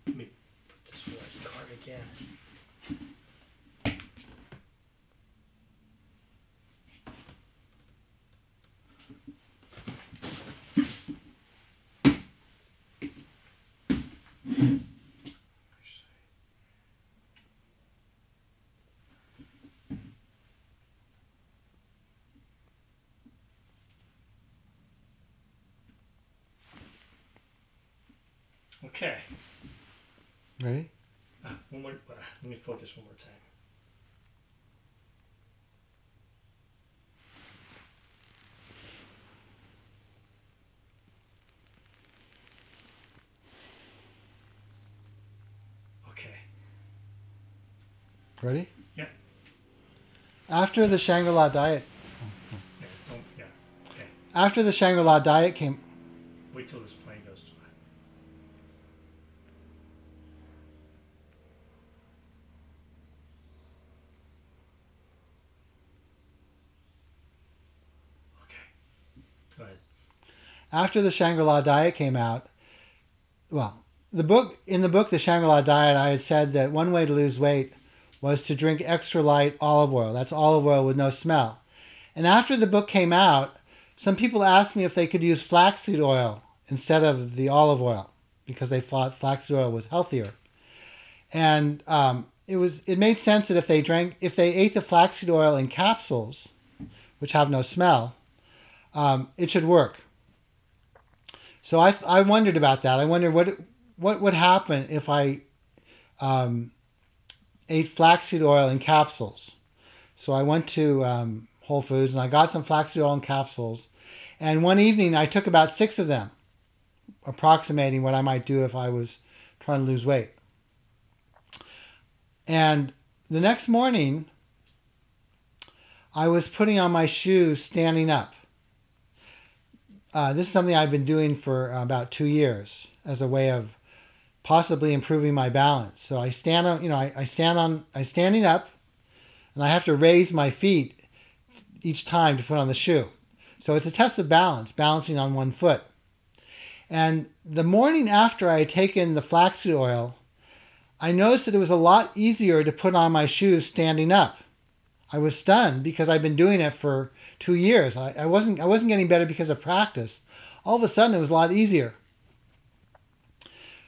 Let me put this white card again. Okay. Ready? One more. Let me focus one more time. Okay. Ready? Yeah. After the Shangri-La diet. Yeah. Don't. Yeah. Okay. After the Shangri-La diet came. Wait till this plane goes by. Okay. Go ahead. After the Shangri-La diet came out, well, in the book, The Shangri-La Diet, I had said that one way to lose weight was to drink extra light olive oil. That's olive oil with no smell. And after the book came out, some people asked me if they could use flaxseed oil instead of the olive oil because they thought flaxseed oil was healthier. And it made sense that if they ate the flaxseed oil in capsules, which have no smell, it should work. So I wondered about that. I wondered what would happen if I ate flaxseed oil in capsules. So I went to Whole Foods and I got some flaxseed oil in capsules. And one evening I took about 6 of them, approximating what I might do if I was trying to lose weight. And the next morning, I was putting on my shoes standing up. This is something I've been doing for about 2 years as a way of possibly improving my balance. So I stand on, I'm standing up, and I have to raise my feet each time to put on the shoe. So it's a test of balance, balancing on one foot. And the morning after I had taken the flaxseed oil, I noticed that it was a lot easier to put on my shoes standing up. I was stunned because I've been doing it for 2 years. I wasn't getting better because of practice. All of a sudden, it was a lot easier.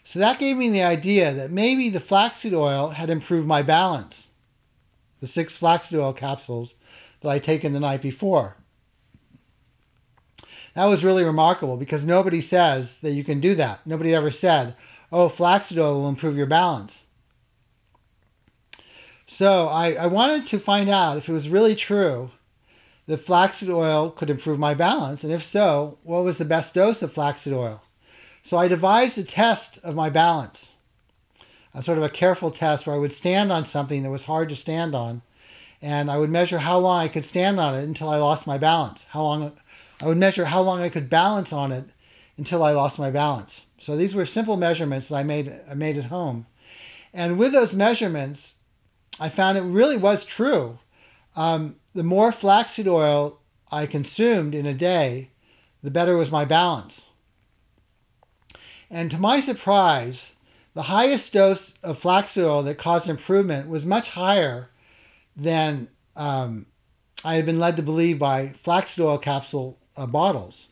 So that gave me the idea that maybe the flaxseed oil had improved my balance. The 6 flaxseed oil capsules that I'd taken the night before. That was really remarkable because nobody says that you can do that. Nobody ever said, oh, flaxseed oil will improve your balance. So I wanted to find out if it was really true that flaxseed oil could improve my balance, and if so, what was the best dose of flaxseed oil? So I devised a test of my balance, a sort of a careful test where I would stand on something that was hard to stand on, and I would measure how long I could stand on it until I lost my balance. I would measure how long I could balance on it until I lost my balance. So these were simple measurements that I made at home. And with those measurements, I found it really was true. The more flaxseed oil I consumed in a day, the better was my balance. And to my surprise, the highest dose of flaxseed oil that caused improvement was much higher than I had been led to believe by flaxseed oil capsule bottles.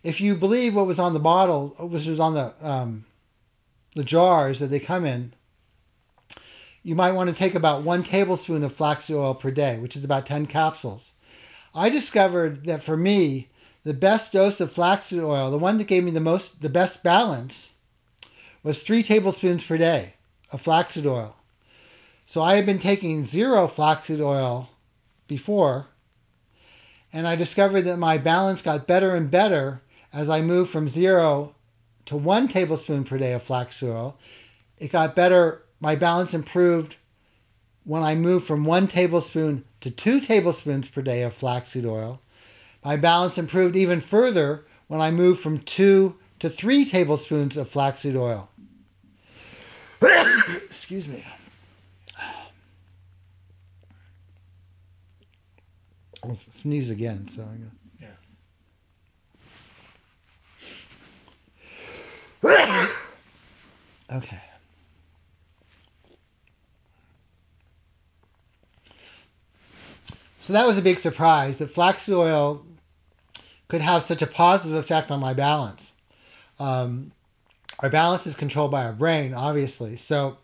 If you believe what was on the bottle, which was on the jars that they come in, you might want to take about 1 tablespoon of flaxseed oil per day, which is about 10 capsules. I discovered that for me, the best dose of flaxseed oil, the one that gave me the best balance, was 3 tablespoons per day of flaxseed oil. So I had been taking 0 flaxseed oil before, and I discovered that my balance got better and better as I moved from 0 to 1 tablespoon per day of flaxseed oil. It got better. My balance improved when I moved from 1 tablespoon to 2 tablespoons per day of flaxseed oil. My balance improved even further when I moved from 2 to 3 tablespoons of flaxseed oil. Excuse me. I'll sneeze again, so I'm Yeah. Okay. So that was a big surprise that flaxseed oil could have such a positive effect on my balance. Our balance is controlled by our brain, obviously. So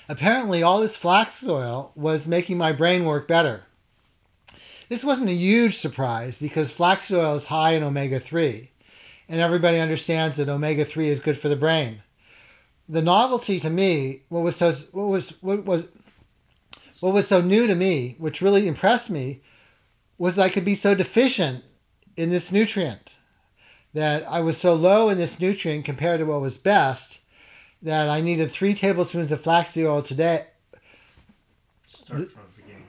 apparently all this flaxseed oil was making my brain work better. This wasn't a huge surprise because flaxseed oil is high in omega-3, and everybody understands that omega-3 is good for the brain. The novelty to me, what was so new to me, which really impressed me, was that I could be so deficient in this nutrient, that I was so low in this nutrient compared to what was best, that I needed 3 tablespoons of flaxseed oil today. Start from the beginning,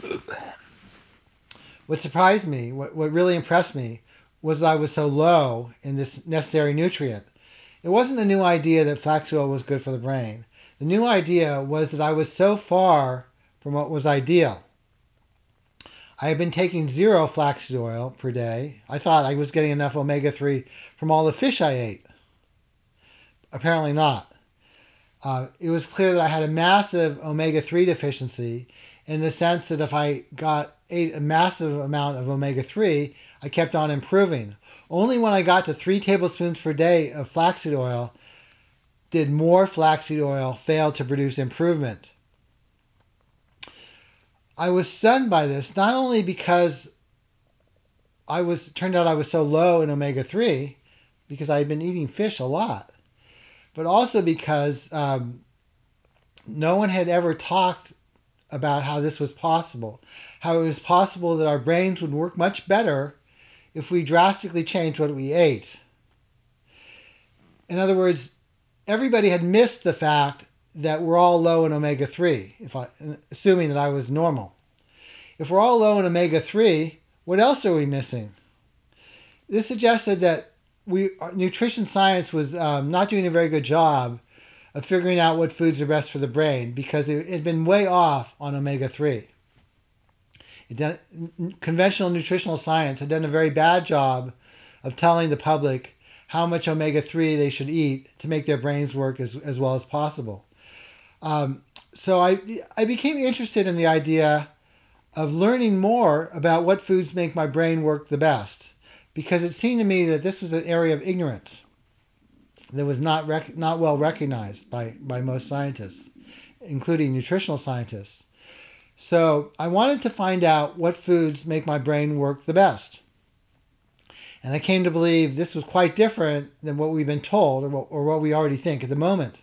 yeah. What surprised me, what really impressed me, was that I was so low in this necessary nutrient. It wasn't a new idea that flaxseed oil was good for the brain. The new idea was that I was so far from what was ideal. I had been taking 0 flaxseed oil per day. I thought I was getting enough omega-3 from all the fish I ate. Apparently not. It was clear that I had a massive omega-3 deficiency, in the sense that if I ate a massive amount of omega-3, I kept on improving. Only when I got to 3 tablespoons per day of flaxseed oil did more flaxseed oil fail to produce improvement. I was stunned by this, not only because turned out I was so low in omega-3, because I had been eating fish a lot, but also because no one had ever talked about how this was possible, how it was possible that our brains would work much better if we drastically changed what we ate. In other words, everybody had missed the fact that we're all low in omega-3, assuming that I was normal. If we're all low in omega-3, what else are we missing? This suggested that nutrition science was not doing a very good job of figuring out what foods are best for the brain, because it had been way off on omega-3. Conventional nutritional science had done a very bad job of telling the public how much omega-3 they should eat to make their brains work as well as possible. So I became interested in the idea of learning more about what foods make my brain work the best, because it seemed to me that this was an area of ignorance that was not well recognized by most scientists, including nutritional scientists. So I wanted to find out what foods make my brain work the best. And I came to believe this was quite different than what we've been told, or what we already think at the moment.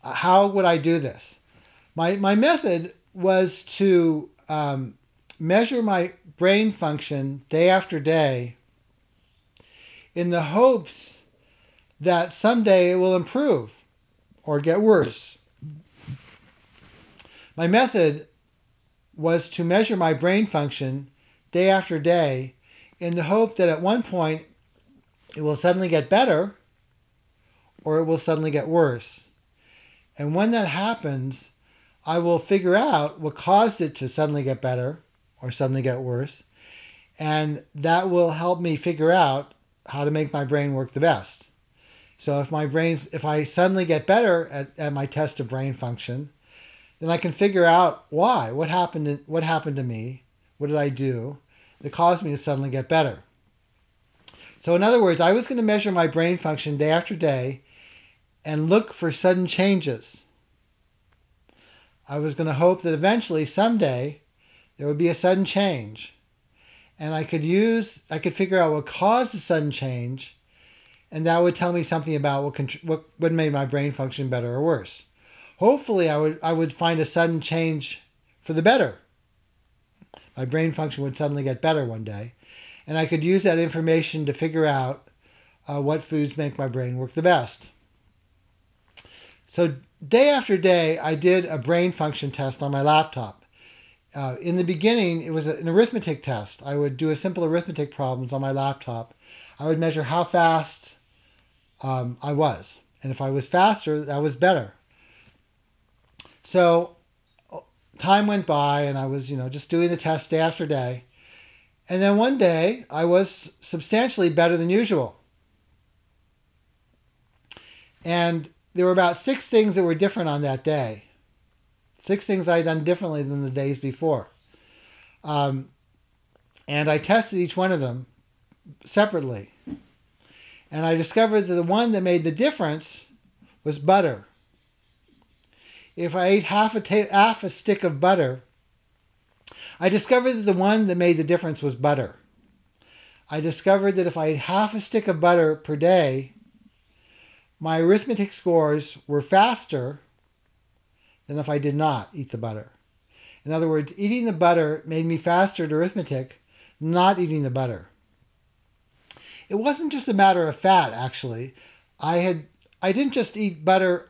How would I do this? My method was to measure my brain function day after day in the hopes that someday it will improve or get worse. My method was to measure my brain function day after day in the hope that at one point it will suddenly get better or it will suddenly get worse. And when that happens, I will figure out what caused it to suddenly get better or suddenly get worse, and that will help me figure out how to make my brain work the best. So if I suddenly get better at my test of brain function, then I can figure out why. What happened to me? What did I do that caused me to suddenly get better? So in other words, I was going to measure my brain function day after day and look for sudden changes. I was going to hope that eventually, someday, there would be a sudden change. And I could figure out what caused the sudden change, and that would tell me something about what made my brain function better or worse. Hopefully, I would find a sudden change for the better. My brain function would suddenly get better one day, and I could use that information to figure out what foods make my brain work the best. So day after day, I did a brain function test on my laptop. In the beginning, it was an arithmetic test. I would do a simple arithmetic problems on my laptop. I would measure how fast I was. And if I was faster, that was better. So time went by and I was, just doing the test day after day. And then one day I was substantially better than usual. And there were about 6 things that were different on that day. 6 things I had done differently than the days before. And I tested each one of them separately. And I discovered that the one that made the difference was butter. If I ate half a stick of butter, I discovered that the one that made the difference was butter. I discovered that if I ate half a stick of butter per day, my arithmetic scores were faster than if I did not eat the butter. In other words, eating the butter made me faster at arithmetic, not eating the butter. It wasn't just a matter of fat, actually. I didn't just eat butter.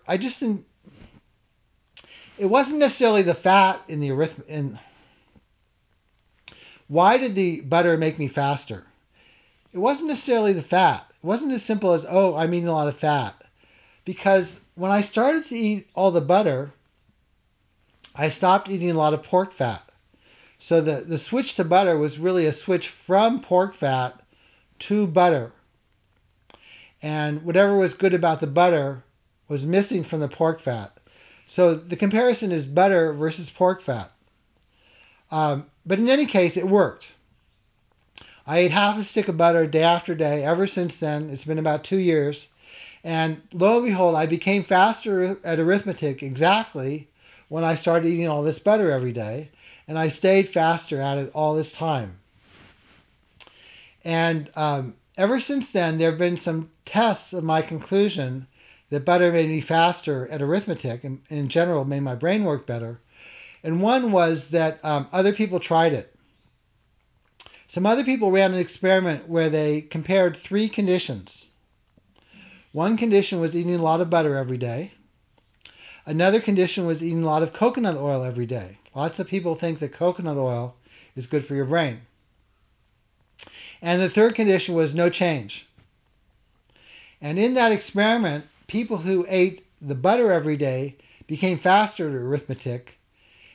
It wasn't necessarily the fat in the arithmetic. Why did the butter make me faster? It wasn't necessarily the fat. It wasn't as simple as, oh, I'm eating a lot of fat. Because when I started to eat all the butter, I stopped eating a lot of pork fat. So the switch to butter was really a switch from pork fat to butter. And whatever was good about the butter was missing from the pork fat. So the comparison is butter versus pork fat. But in any case, it worked. I ate half a stick of butter day after day. Ever since then, it's been about 2 years. And lo and behold, I became faster at arithmetic exactly when I started eating all this butter every day. And I stayed faster at it all this time. And ever since then, there have been some tests of my conclusion that butter made me faster at arithmetic and in general made my brain work better. And one was that other people tried it. Some other people ran an experiment where they compared 3 conditions. One condition was eating a lot of butter every day. Another condition was eating a lot of coconut oil every day. Lots of people think that coconut oil is good for your brain. And the third condition was no change. And in that experiment, people who ate the butter every day became faster at arithmetic,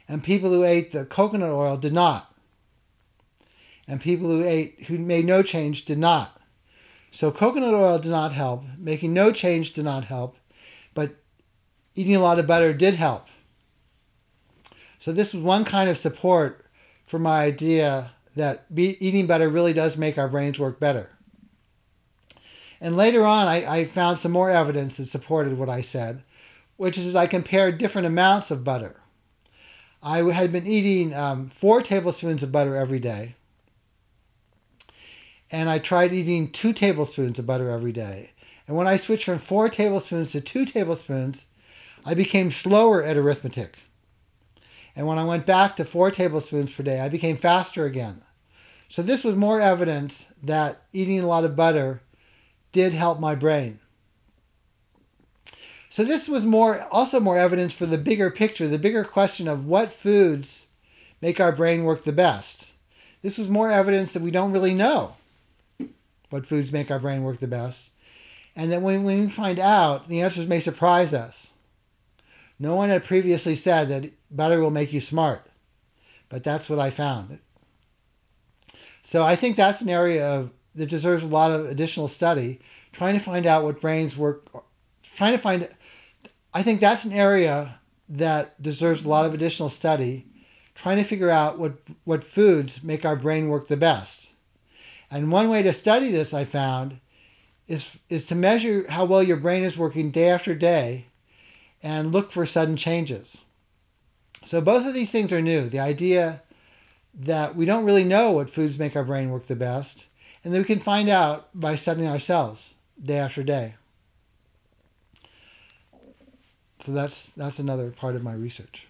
and people who ate the coconut oil did not. And people who made no change did not. So coconut oil did not help, making no change did not help, but eating a lot of butter did help. So this was one kind of support for my idea that eating butter really does make our brains work better. And later on, I found some more evidence that supported what I said, which is that I compared different amounts of butter. I had been eating 4 tablespoons of butter every day, and I tried eating 2 tablespoons of butter every day. And when I switched from 4 tablespoons to 2 tablespoons, I became slower at arithmetic. And when I went back to 4 tablespoons per day, I became faster again. So this was more evidence that eating a lot of butter did help my brain. So this was also more evidence for the bigger picture, the bigger question of what foods make our brain work the best. This was more evidence that we don't really know what foods make our brain work the best. And that when we find out, the answers may surprise us. No one had previously said that butter will make you smart, but that's what I found. So I think that's an area that deserves a lot of additional study, trying to find out what brains work, I think that's an area that deserves a lot of additional study, trying to figure out what foods make our brain work the best. And one way to study this, I found, is to measure how well your brain is working day after day and look for sudden changes. So both of these things are new. The idea that we don't really know what foods make our brain work the best, and that we can find out by studying ourselves day after day. So that's another part of my research.